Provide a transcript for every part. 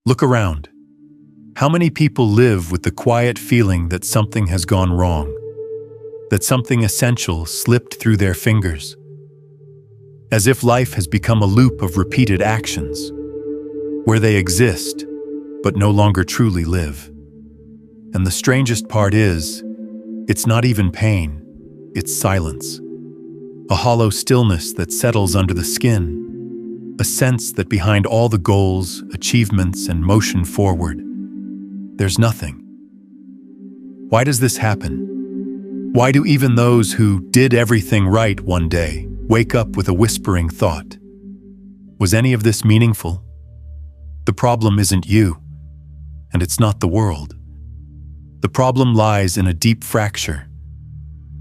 Look around. How many people live with the quiet feeling that something has gone wrong, that something essential slipped through their fingers, as if life has become a loop of repeated actions, where they exist, but no longer truly live. And the strangest part is, it's not even pain, it's silence. A hollow stillness that settles under the skin, a sense that behind all the goals, achievements, and motion forward, there's nothing. Why does this happen? Why do even those who did everything right one day wake up with a whispering thought? Was any of this meaningful? The problem isn't you, and it's not the world. The problem lies in a deep fracture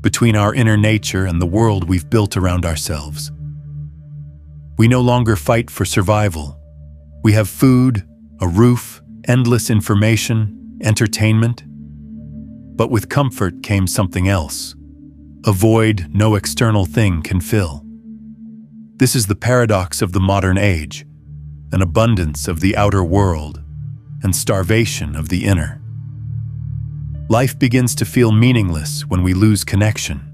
between our inner nature and the world we've built around ourselves. We no longer fight for survival. We have food, a roof, endless information, entertainment. But with comfort came something else, a void no external thing can fill. This is the paradox of the modern age, an abundance of the outer world and starvation of the inner. Life begins to feel meaningless when we lose connection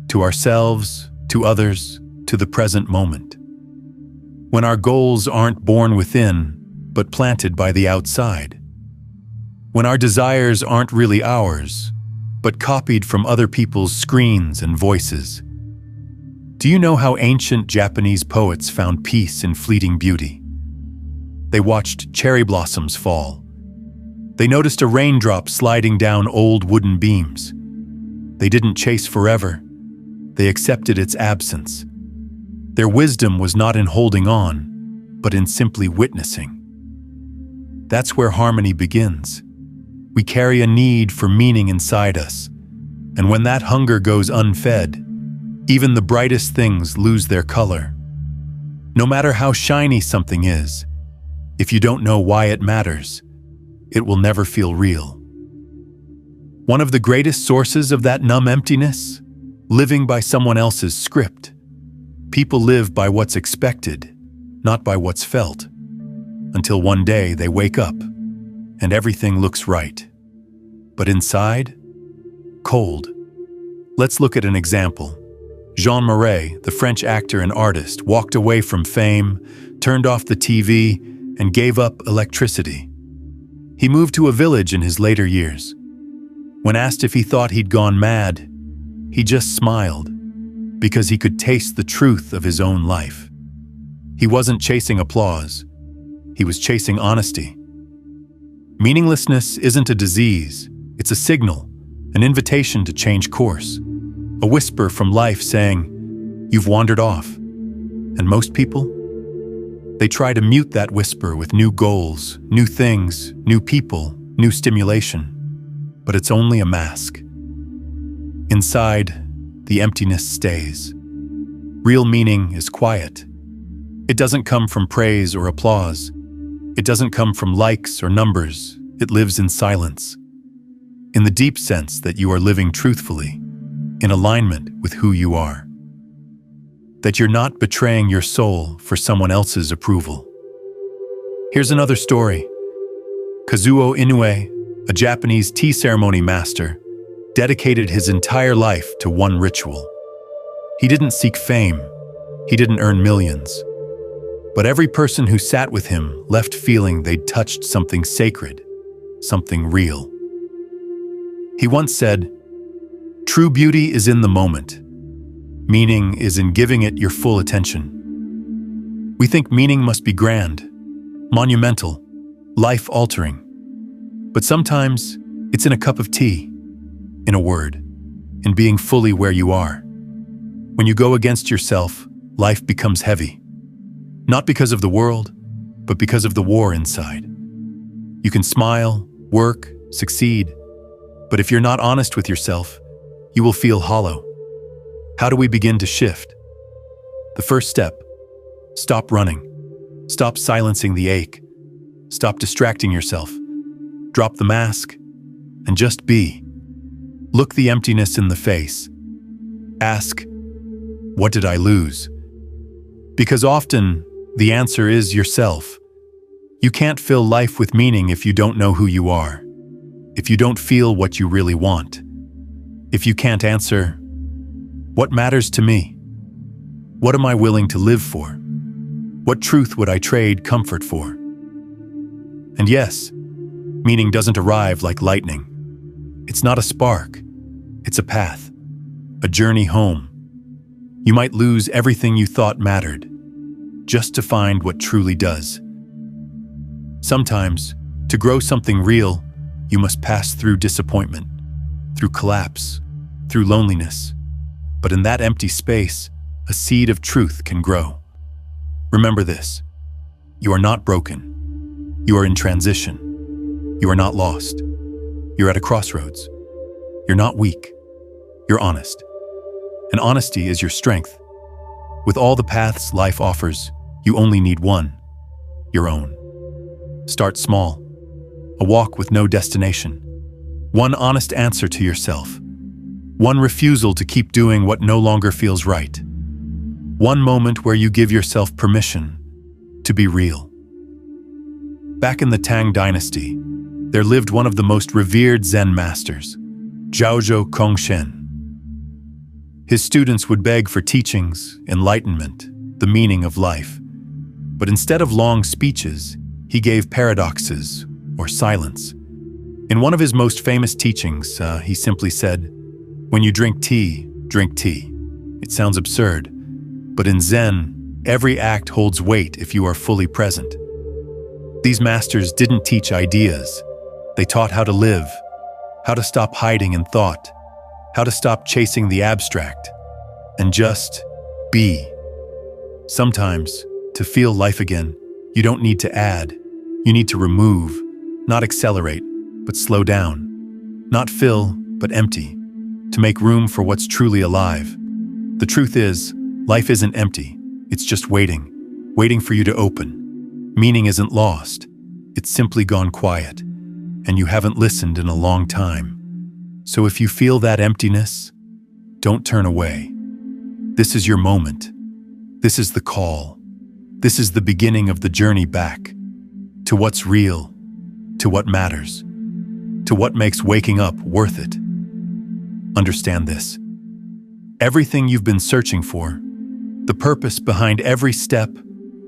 to ourselves, to others, to the present moment. When our goals aren't born within, but planted by the outside. When our desires aren't really ours, but copied from other people's screens and voices. Do you know how ancient Japanese poets found peace in fleeting beauty? They watched cherry blossoms fall. They noticed a raindrop sliding down old wooden beams. They didn't chase forever. They accepted its absence. Their wisdom was not in holding on, but in simply witnessing. That's where harmony begins. We carry a need for meaning inside us, and when that hunger goes unfed, even the brightest things lose their color. No matter how shiny something is, if you don't know why it matters, it will never feel real. One of the greatest sources of that numb emptiness? Living by someone else's script. People live by what's expected, not by what's felt, until one day they wake up and everything looks right. But inside, cold. Let's look at an example. Jean Marais, the French actor and artist, walked away from fame, turned off the TV, and gave up electricity. He moved to a village in his later years. When asked if he thought he'd gone mad, he just smiled, because he could taste the truth of his own life. He wasn't chasing applause. He was chasing honesty. Meaninglessness isn't a disease. It's a signal, an invitation to change course, a whisper from life saying, "You've wandered off." And most people? They try to mute that whisper with new goals, new things, new people, new stimulation. But it's only a mask. Inside, the emptiness stays. Real meaning is quiet. It doesn't come from praise or applause. It doesn't come from likes or numbers. It lives in silence. In the deep sense that you are living truthfully, in alignment with who you are. That you're not betraying your soul for someone else's approval. Here's another story. Kazuo Inoue, a Japanese tea ceremony master, dedicated his entire life to one ritual. He didn't seek fame. He didn't earn millions. But every person who sat with him left feeling they'd touched something sacred, something real. He once said, "True beauty is in the moment. Meaning is in giving it your full attention." We think meaning must be grand, monumental, life-altering. But sometimes it's in a cup of tea, in a word, in being fully where you are. When you go against yourself, life becomes heavy. Not because of the world, but because of the war inside. You can smile, work, succeed, but if you're not honest with yourself, you will feel hollow. How do we begin to shift? The first step: stop running. Stop silencing the ache. Stop distracting yourself. Drop the mask and just be. Look the emptiness in the face. Ask, what did I lose? Because often the answer is yourself. You can't fill life with meaning if you don't know who you are, if you don't feel what you really want, if you can't answer, what matters to me? What am I willing to live for? What truth would I trade comfort for? And yes, meaning doesn't arrive like lightning. It's not a spark. It's a path, a journey home. You might lose everything you thought mattered, just to find what truly does. Sometimes, to grow something real, you must pass through disappointment, through collapse, through loneliness. But in that empty space, a seed of truth can grow. Remember this: you are not broken. You are in transition. You are not lost. You're at a crossroads. You're not weak. You're honest. And honesty is your strength. With all the paths life offers, you only need one: your own. Start small. A walk with no destination. One honest answer to yourself. One refusal to keep doing what no longer feels right. One moment where you give yourself permission to be real. Back in the Tang Dynasty, there lived one of the most revered Zen masters, Zhaozhou Kongshen. His students would beg for teachings, enlightenment, the meaning of life. But instead of long speeches, he gave paradoxes or silence. In one of his most famous teachings, he simply said, "When you drink tea, drink tea." It sounds absurd, but in Zen, every act holds weight if you are fully present. These masters didn't teach ideas. They taught how to live, how to stop hiding in thought, how to stop chasing the abstract, and just be. Sometimes, to feel life again, you don't need to add. You need to remove, not accelerate, but slow down. Not fill, but empty, to make room for what's truly alive. The truth is, life isn't empty. It's just waiting for you to open. Meaning isn't lost. It's simply gone quiet, and you haven't listened in a long time. So if you feel that emptiness, don't turn away. This is your moment. This is the call. This is the beginning of the journey back to what's real, to what matters, to what makes waking up worth it. Understand this. Everything you've been searching for, the purpose behind every step,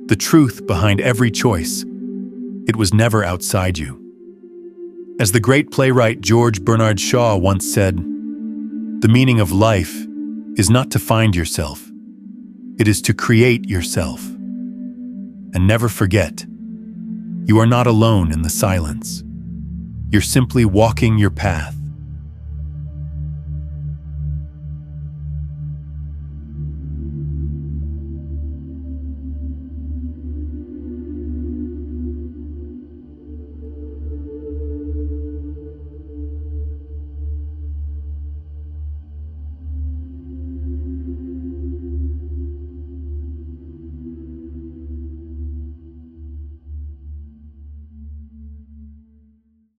the truth behind every choice, it was never outside you. As the great playwright George Bernard Shaw once said, "The meaning of life is not to find yourself. It is to create yourself." And never forget, you are not alone in the silence. You're simply walking your path,